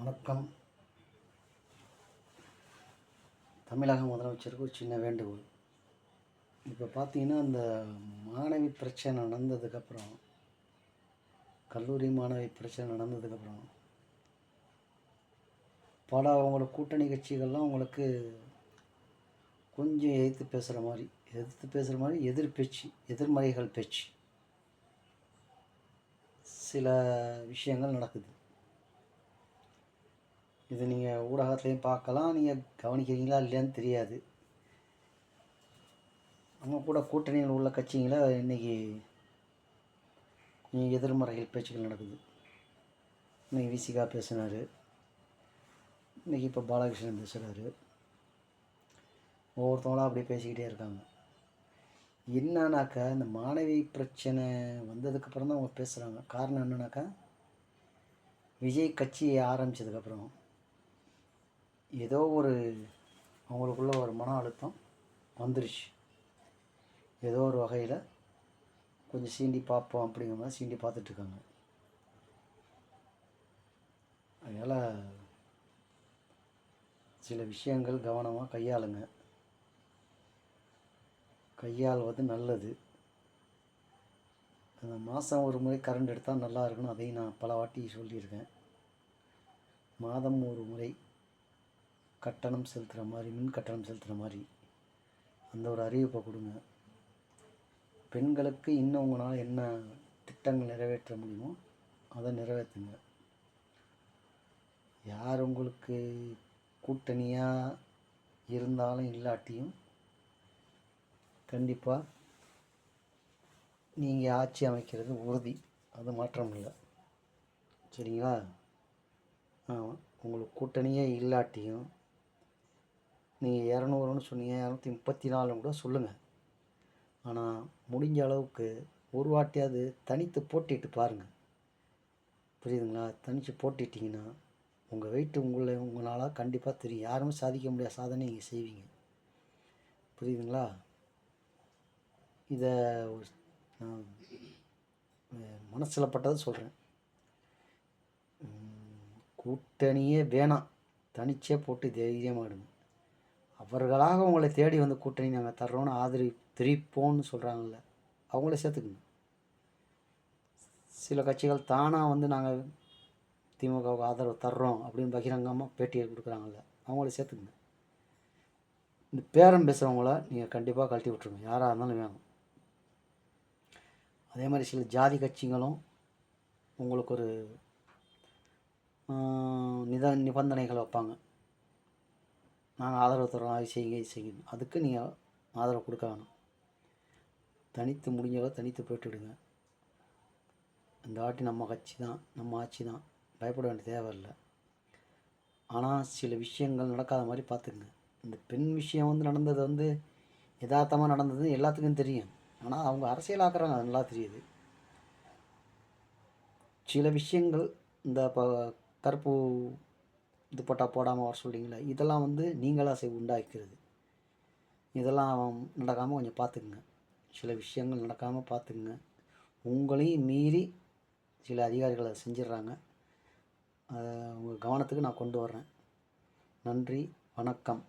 வணக்கம். தமிழக முதலமைச்சருக்கு ஒரு சின்ன வேண்டுகோள். இப்போ பார்த்தீங்கன்னா, அந்த மாணவி பிரச்சனை நடந்ததுக்கப்புறம், கல்லூரி மாணவி பிரச்சனை நடந்ததுக்கப்புறம், பல அவங்களோட கூட்டணி கட்சிகள்லாம் உங்களுக்கு கொஞ்சம் எதிர்த்து பேசுகிற மாதிரி எதிர்மறைகள் பேச்சு சில விஷயங்கள் நடக்குது. இது நீங்கள் ஊடகத்துலேயும் பார்க்கலாம், நீங்கள் கவனிக்கிறீங்களா இல்லையான்னு தெரியாது. நம்ம கூட கூட்டணியில் உள்ள கட்சிகளை இன்றைக்கி எதிர்மறைகள் பேச்சுக்கள் நடக்குது. இன்றைக்கி விசிகா பேசினார், இன்றைக்கி இப்போ பாலகிருஷ்ணன் பேசுகிறாரு. ஒவ்வொருத்தவங்களாம் அப்படியே பேசிக்கிட்டே இருக்காங்க. என்னன்னாக்கா, இந்த மாணவி பிரச்சனை வந்ததுக்கப்புறம் தான் அவங்க பேசுகிறாங்க. காரணம் என்னன்னாக்கா, விஜய் கட்சியை ஆரம்பித்ததுக்கப்புறம் ஏதோ ஒரு அவங்களுக்குள்ள ஒரு மன அழுத்தம் வந்துருச்சு. ஏதோ ஒரு வகையில் கொஞ்சம் சீண்டி பார்ப்போம் அப்படிங்கிற மாதிரி சீண்டி பார்த்துட்ருக்காங்க. அதனால் சில விஷயங்கள் கவனமாக கையாளுவது நல்லது. அந்த மாதம் ஒரு முறை கரண்ட் எடுத்தால் நல்லா இருக்குன்னு அதையும் நான் பல வாட்டி சொல்லியிருக்கேன். மாதம் ஒரு முறை கட்டணம் செலுத்துகிற மாதிரி, மின் கட்டணம் செலுத்துகிற மாதிரி அந்த ஒரு அறிவிப்பை கொடுங்க. பெண்களுக்கு இன்னும் உங்களால் என்ன திட்டங்கள் நிறைவேற்ற முடியுமோ அதை நிறைவேற்றுங்க. யார் உங்களுக்கு கூட்டணியாக இருந்தாலும் இல்லாட்டியும் கண்டிப்பாக நீங்கள் ஆட்சி அமைக்கிறது உறுதி, அது மாற்றம் இல்லை. சரிங்களா? உங்களுக்கு கூட்டணியே இல்லாட்டியும் நீங்கள் 200ன்னு சொன்னீங்க, 234 கூட சொல்லுங்கள். ஆனால் முடிஞ்ச அளவுக்கு ஒரு வாட்டியாவது தனித்து போட்டிட்டு பாருங்கள். புரியுதுங்களா? தனித்து போட்டிட்டிங்கன்னா உங்கள் வெயிட்டு உங்களால் கண்டிப்பாக தெரியும். யாருமே சாதிக்க முடியாத சாதனை நீங்கள் செய்வீங்க. புரியுதுங்களா? இதை மனசில் பட்டதை சொல்கிறேன். கூட்டணியே வேணாம், தனிச்சே போட்டு தைரியமாகிடுங்க. அவர்களாக உங்களை தேடி வந்து கூட்டணி நாங்கள் தர்றோன்னு தெரிப்போன்னு சொல்கிறாங்கல்ல, அவங்கள சேர்த்துக்குங்க. சில கட்சிகள் தானாக வந்து நாங்கள் திமுகவுக்கு ஆதரவு தர்றோம் அப்படின்னு பகிரங்கமாக பேட்டியை கொடுக்குறாங்கல்ல, அவங்கள சேர்த்துக்குங்க. இந்த பேரம் பேசுகிறவங்கள நீங்கள் கண்டிப்பாக கழட்டி விட்ருங்க, யாராக இருந்தாலும் வேணும். அதே மாதிரி சில ஜாதி கட்சிகளும் உங்களுக்கு ஒரு நிபந்தனைகள் வைப்பாங்க. நாங்கள் ஆதரவு தரோம், அது செய்யுங்க. அதுக்கு நீங்கள் ஆதரவு கொடுக்க வேணும். தனித்து முடிஞ்சளவு தனித்து போய்ட்டுடுங்க. இந்த வாட்டி நம்ம கட்சி தான், நம்ம ஆட்சி தான், பயப்பட வேண்டிய தேவையில்லை. ஆனால் சில விஷயங்கள் நடக்காத மாதிரி பார்த்துக்குங்க. இந்த பெண் விஷயம் நடந்தது யதார்த்தமாக நடந்தது எல்லாத்துக்கும் தெரியும். ஆனால் அவங்க அரசியலாக்குறாங்க, அது நல்லா தெரியுது. சில விஷயங்கள் இந்த கருப்பு இது போடாமல் வர சொல்கிறீங்களா, இதெல்லாம் நீங்களாக உண்டாக்கிறது. இதெல்லாம் நடக்காமல் கொஞ்சம் பார்த்துக்குங்க. சில விஷயங்கள் நடக்காமல் பார்த்துக்குங்க. உங்களையும் மீறி சில அதிகாரிகள் அதை செஞ்சிடறாங்க. உங்கள் கவனத்துக்கு நான் கொண்டு வர்றேன். நன்றி, வணக்கம்.